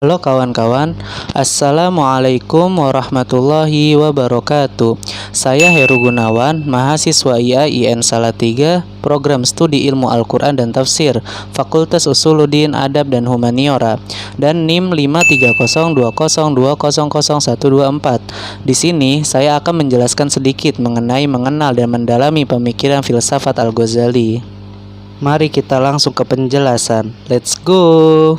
Halo kawan-kawan, Assalamualaikum warahmatullahi wabarakatuh. Saya Heru Gunawan, mahasiswa IAIN Salatiga, Program Studi Ilmu Al-Quran dan Tafsir, Fakultas Usuluddin Adab dan Humaniora, dan NIM 53020200124. Di sini saya akan menjelaskan sedikit mengenal dan mendalami pemikiran filsafat Al-Ghazali. Mari kita langsung ke penjelasan. Let's go!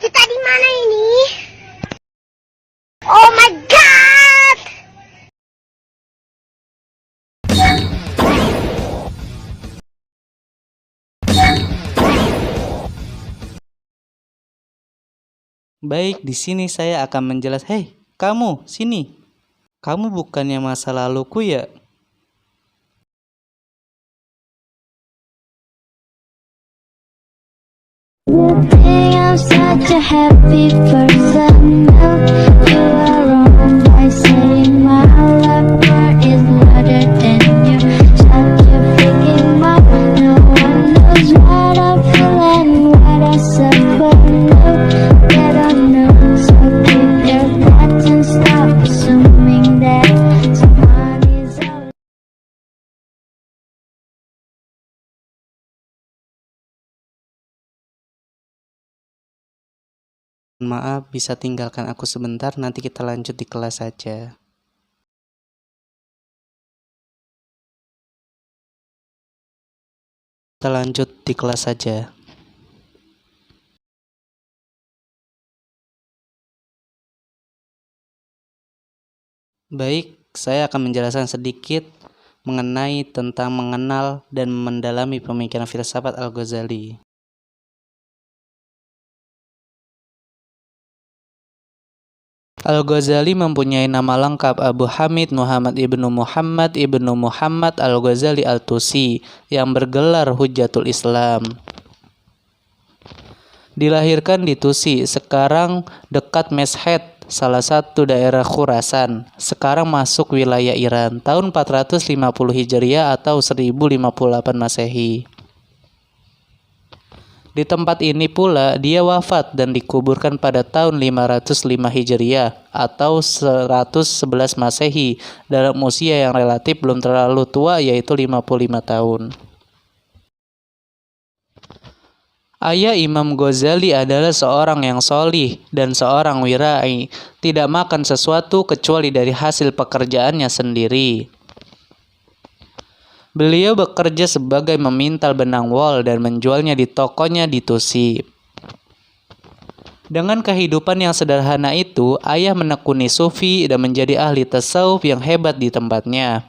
Kita di mana ini? Oh my god! Baik, di sini saya akan menjelaskan. Hei, kamu, sini. Kamu bukannya masa laluku ya? I'm such a happy person. You are wrong by saying my lover is louder than you. Shut your freaking mouth. No one knows what I feel and what I suffer. No, they don't know. So keep your thoughts and stop assuming that someone is out. Maaf, bisa tinggalkan aku sebentar, nanti kita lanjut di kelas saja. Kita lanjut di kelas saja. Baik, saya akan menjelaskan sedikit mengenai tentang mengenal dan mendalami pemikiran filsafat Al-Ghazali. Al-Ghazali mempunyai nama lengkap Abu Hamid Muhammad ibnu Muhammad Al-Ghazali Al-Tusi yang bergelar Hujjatul Islam. Dilahirkan di Tusi, sekarang dekat Mashhad, salah satu daerah Khurasan, sekarang masuk wilayah Iran, tahun 450 Hijriah atau 1058 Masehi. Di tempat ini pula dia wafat dan dikuburkan pada tahun 505 Hijriah atau 111 Masehi dalam usia yang relatif belum terlalu tua, yaitu 55 tahun. Ayah Imam Ghazali adalah seorang yang solih dan seorang wirai, tidak makan sesuatu kecuali dari hasil pekerjaannya sendiri. Beliau bekerja sebagai memintal benang wol dan menjualnya di tokonya di Tusi. Dengan kehidupan yang sederhana itu, ayah menekuni sufi dan menjadi ahli tasawuf yang hebat di tempatnya.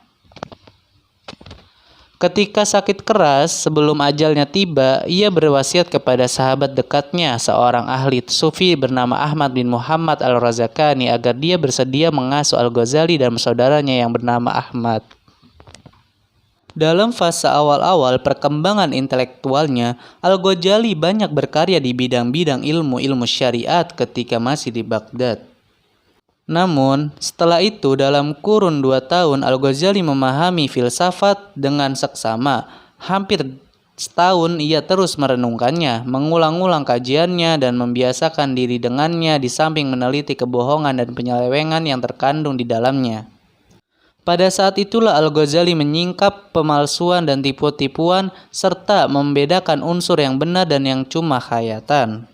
Ketika sakit keras, sebelum ajalnya tiba, ia berwasiat kepada sahabat dekatnya, seorang ahli sufi bernama Ahmad bin Muhammad Al-Razakani, agar dia bersedia mengasuh Al-Ghazali dan saudaranya yang bernama Ahmad. Dalam fase awal-awal perkembangan intelektualnya, Al-Ghazali banyak berkarya di bidang-bidang ilmu syariat ketika masih di Baghdad. Namun, setelah itu dalam kurun 2 tahun Al-Ghazali memahami filsafat dengan seksama. Hampir setahun ia terus merenungkannya, mengulang-ulang kajiannya dan membiasakan diri dengannya di samping meneliti kebohongan dan penyelewengan yang terkandung di dalamnya. Pada saat itulah Al-Ghazali menyingkap pemalsuan dan tipu-tipuan serta membedakan unsur yang benar dan yang cuma khayatan.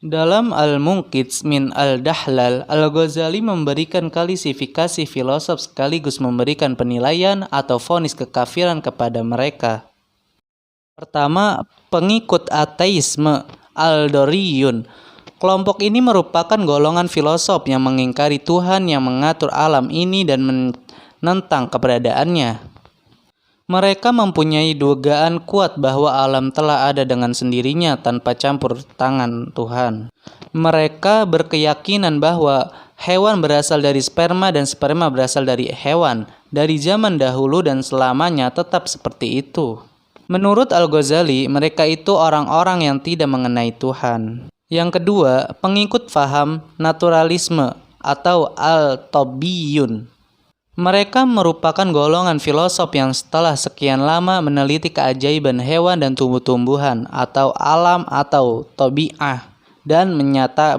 Dalam Al-Munqidh min Al-Dahlal, Al-Ghazali memberikan klasifikasi filosof sekaligus memberikan penilaian atau vonis kekafiran kepada mereka. Pertama, pengikut ateisme Al-Doriyun. Kelompok ini merupakan golongan filosof yang mengingkari Tuhan yang mengatur alam ini dan menentang keberadaannya. Mereka mempunyai dugaan kuat bahwa alam telah ada dengan sendirinya tanpa campur tangan Tuhan. Mereka berkeyakinan bahwa hewan berasal dari sperma dan sperma berasal dari hewan. Dari zaman dahulu dan selamanya tetap seperti itu. Menurut Al-Ghazali, mereka itu orang-orang yang tidak mengenai Tuhan. Yang kedua, pengikut faham naturalisme atau Al-Tabiyyun. Mereka merupakan golongan filosof yang setelah sekian lama meneliti keajaiban hewan dan tumbuh-tumbuhan atau alam atau tabi'ah dan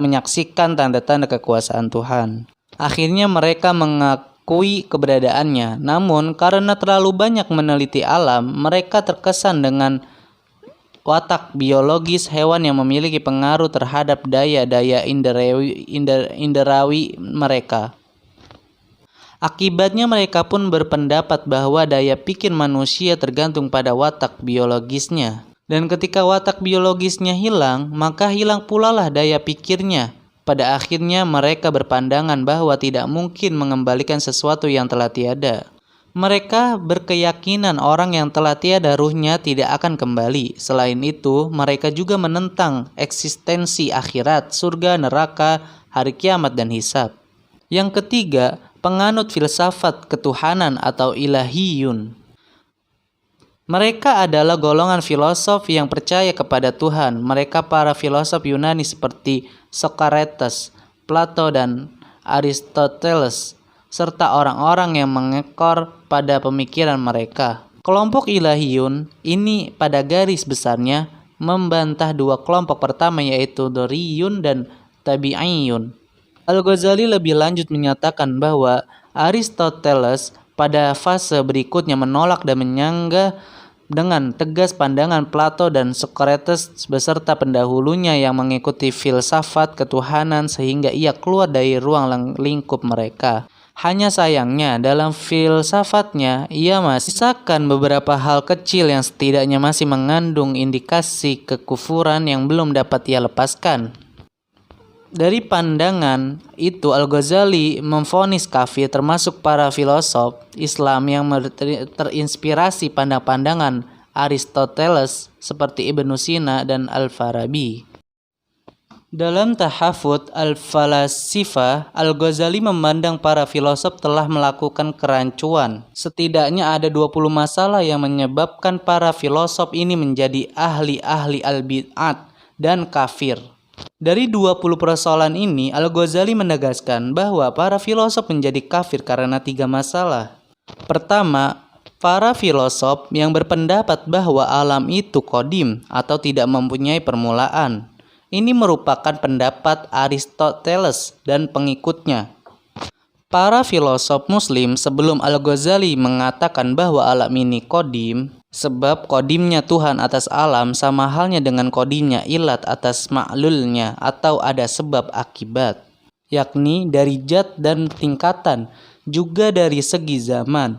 menyaksikan tanda-tanda kekuasaan Tuhan. Akhirnya mereka mengakui keberadaannya. Namun karena terlalu banyak meneliti alam, mereka terkesan dengan watak biologis hewan yang memiliki pengaruh terhadap daya-daya inderawi mereka. Akibatnya mereka pun berpendapat bahwa daya pikir manusia tergantung pada watak biologisnya. Dan ketika watak biologisnya hilang, maka hilang pula lah daya pikirnya. Pada akhirnya mereka berpandangan bahwa tidak mungkin mengembalikan sesuatu yang telah tiada. Mereka berkeyakinan orang yang telah tiada ruhnya tidak akan kembali. Selain itu, mereka juga menentang eksistensi akhirat, surga, neraka, hari kiamat, dan hisab. Yang ketiga, penganut filsafat ketuhanan atau ilahiyun. Mereka adalah golongan filosof yang percaya kepada Tuhan. Mereka para filosof Yunani seperti Socrates, Plato, dan Aristoteles, serta orang-orang yang mengekor pada pemikiran mereka. Kelompok ilahiyun ini pada garis besarnya membantah dua kelompok pertama, yaitu Doriyun dan Tabi'iyun. Al-Ghazali lebih lanjut menyatakan bahwa Aristoteles pada fase berikutnya menolak dan menyanggah dengan tegas pandangan Plato dan Socrates beserta pendahulunya yang mengikuti filsafat ketuhanan sehingga ia keluar dari ruang lingkup mereka. Hanya sayangnya dalam filsafatnya ia masih menyisakan beberapa hal kecil yang setidaknya masih mengandung indikasi kekufuran yang belum dapat ia lepaskan. Dari pandangan itu, Al-Ghazali memvonis kafir termasuk para filosof Islam yang terinspirasi pandangan Aristoteles seperti Ibnu Sina dan Al-Farabi. Dalam Tahafut Al-Falasifah, Al-Ghazali memandang para filosof telah melakukan kerancuan. Setidaknya ada 20 masalah yang menyebabkan para filosof ini menjadi ahli-ahli al-bid'at dan kafir. Dari 20 persoalan ini, Al-Ghazali menegaskan bahwa para filosof menjadi kafir karena 3 masalah. Pertama, para filosof yang berpendapat bahwa alam itu qadim atau tidak mempunyai permulaan. Ini merupakan pendapat Aristoteles dan pengikutnya. Para filosof muslim sebelum Al-Ghazali mengatakan bahwa alam ini qadim, sebab qadimnya Tuhan atas alam sama halnya dengan qadimnya ilat atas ma'lulnya atau ada sebab akibat, yakni dari zat dan tingkatan, juga dari segi zaman.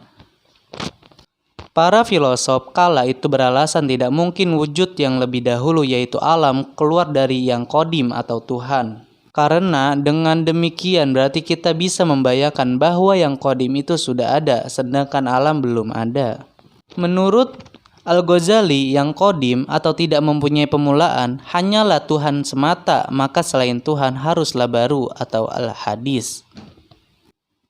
Para filosof kala itu beralasan tidak mungkin wujud yang lebih dahulu yaitu alam keluar dari yang qadim atau Tuhan. Karena dengan demikian berarti kita bisa membayangkan bahwa yang qadim itu sudah ada sedangkan alam belum ada. Menurut Al-Ghazali, yang qadim atau tidak mempunyai permulaan hanyalah Tuhan semata, maka selain Tuhan haruslah baru atau al-hadis.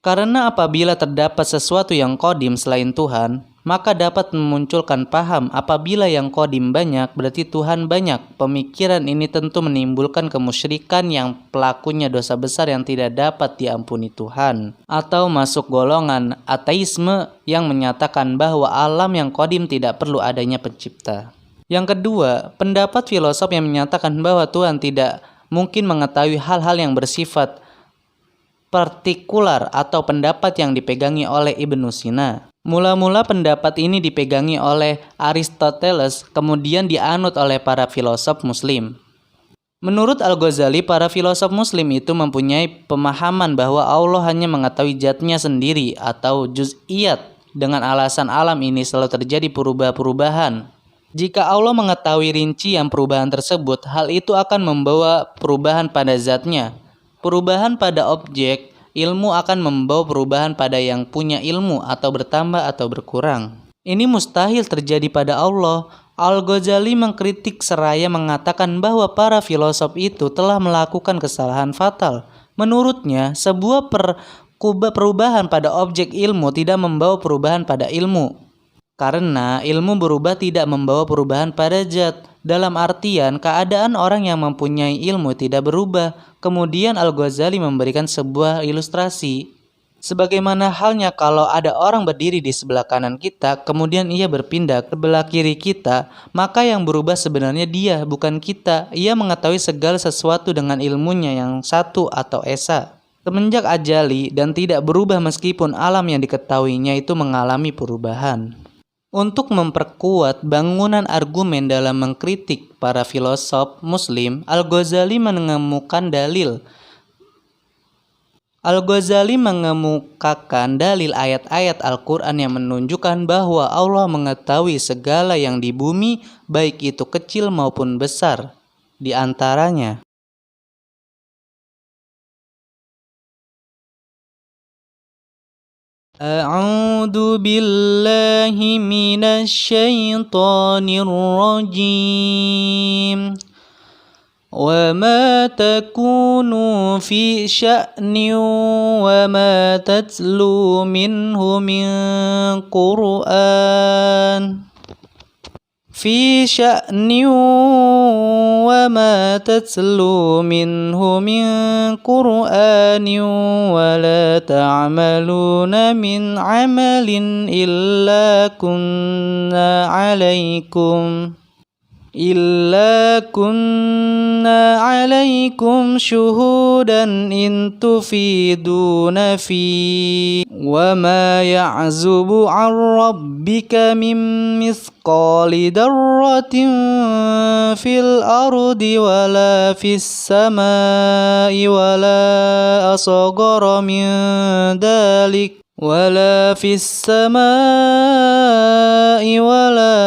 Karena apabila terdapat sesuatu yang qadim selain Tuhan, maka dapat memunculkan paham apabila yang qadim banyak berarti Tuhan banyak. Pemikiran ini tentu menimbulkan kemusyrikan yang pelakunya dosa besar yang tidak dapat diampuni Tuhan, atau masuk golongan ateisme yang menyatakan bahwa alam yang qadim tidak perlu adanya pencipta. Yang kedua, pendapat filosof yang menyatakan bahwa Tuhan tidak mungkin mengetahui hal-hal yang bersifat partikular atau pendapat yang dipegangi oleh Ibnu Sina. Mula-mula pendapat ini dipegangi oleh Aristoteles, kemudian dianut oleh para filosof muslim. Menurut Al-Ghazali, para filosof muslim itu mempunyai pemahaman bahwa Allah hanya mengetahui zatnya sendiri atau juz'iyat. Dengan alasan alam ini selalu terjadi perubahan. Jika Allah mengetahui rincian perubahan tersebut, hal itu akan membawa perubahan pada zatnya. Perubahan pada objek ilmu akan membawa perubahan pada yang punya ilmu atau bertambah atau berkurang. Ini mustahil terjadi pada Allah. Al-Ghazali mengkritik seraya mengatakan bahwa para filosof itu telah melakukan kesalahan fatal. Menurutnya, sebuah perubahan pada objek ilmu tidak membawa perubahan pada ilmu. Karena ilmu berubah tidak membawa perubahan pada zat. Dalam artian, keadaan orang yang mempunyai ilmu tidak berubah. Kemudian Al-Ghazali memberikan sebuah ilustrasi. Sebagaimana halnya kalau ada orang berdiri di sebelah kanan kita, kemudian ia berpindah ke sebelah kiri kita, maka yang berubah sebenarnya dia, bukan kita. Ia mengetahui segala sesuatu dengan ilmunya yang satu atau esa. Semenjak ajali dan tidak berubah meskipun alam yang diketahuinya itu mengalami perubahan. Untuk memperkuat bangunan argumen dalam mengkritik para filosof Muslim, Al-Ghazali mengemukakan dalil. Al-Ghazali mengemukakan dalil ayat-ayat Al-Quran yang menunjukkan bahwa Allah mengetahui segala yang di bumi, baik itu kecil maupun besar. Di antaranya, A'udzu billahi minasy syaithanir rajim. وَمَا تَكُونُوا فِي شَأْنٍ وَمَا تَتْلُو مِنْهُ مِنْ قُرْآنٍ فِي شَأْنٍ وَمَا تَتْلُو مِنْهُ مِنْ قُرْآنٍ وَلَا تَعْمَلُونَ مِنْ عَمَلٍ إِلَّا كُنَّا عَلَيْكُمْ شُهُودًا إِن تُفِيضُونَ فِيهِ وَمَا يَعْزُبُ عَنْ رَبِّكَ مِنْ مِثْقَالِ ذَرَّةٍ فِي الْأَرْضِ وَلَا فِي السَّمَاءِ وَلَا أَصْغَرَ مِنْ ذَلِكَ وَلَا فِي السَّمَاءِ وَلَا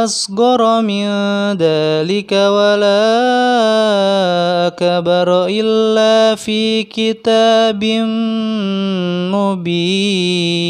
أَصْغَرَ مِنْ ذَلِكَ وَلَا أَكْبَرَ إِلَّا فِي كِتَابٍ مُبِينٍ.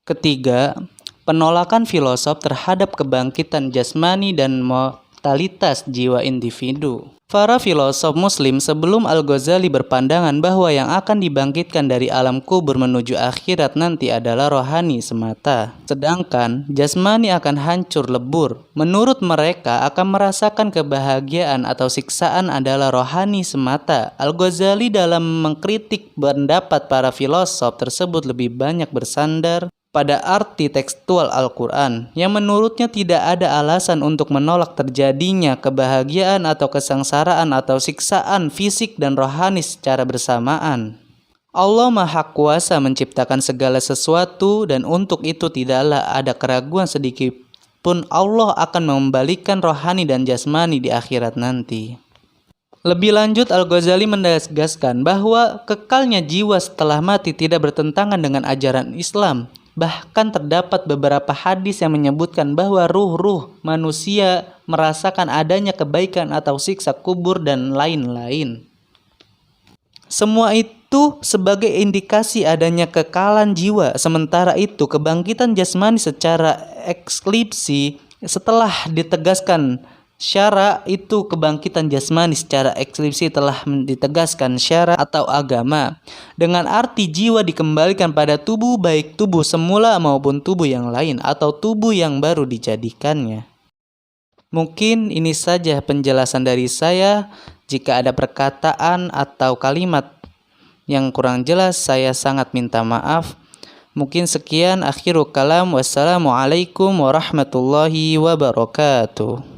Ketiga, penolakan filosof terhadap kebangkitan jasmani dan mortalitas jiwa individu. Para filosof Muslim sebelum Al-Ghazali berpandangan bahwa yang akan dibangkitkan dari alam kubur menuju akhirat nanti adalah rohani semata. Sedangkan jasmani akan hancur lebur. Menurut mereka akan merasakan kebahagiaan atau siksaan adalah rohani semata. Al-Ghazali dalam mengkritik pendapat para filosof tersebut lebih banyak bersandar pada arti tekstual Al-Quran, yang menurutnya tidak ada alasan untuk menolak terjadinya kebahagiaan atau kesengsaraan atau siksaan fisik dan rohani secara bersamaan. Allah Maha Kuasa menciptakan segala sesuatu dan untuk itu tidaklah ada keraguan sedikit pun Allah akan mengembalikan rohani dan jasmani di akhirat nanti. Lebih lanjut, Al-Ghazali menegaskan bahwa kekalnya jiwa setelah mati tidak bertentangan dengan ajaran Islam. Bahkan terdapat beberapa hadis yang menyebutkan bahwa ruh-ruh manusia merasakan adanya kebaikan atau siksa kubur dan lain-lain. Semua itu sebagai indikasi adanya kekalan jiwa. Sementara itu, kebangkitan jasmani secara eksklipsi setelah ditegaskan syara itu kebangkitan jasmani secara eksklipsi telah ditegaskan syara atau agama dengan arti jiwa dikembalikan pada tubuh baik tubuh semula maupun tubuh yang lain atau tubuh yang baru dijadikannya. Mungkin ini saja penjelasan dari saya. Jika ada perkataan atau kalimat yang kurang jelas, saya sangat minta maaf. Mungkin sekian akhirul kalam. Wassalamualaikum warahmatullahi wabarakatuh.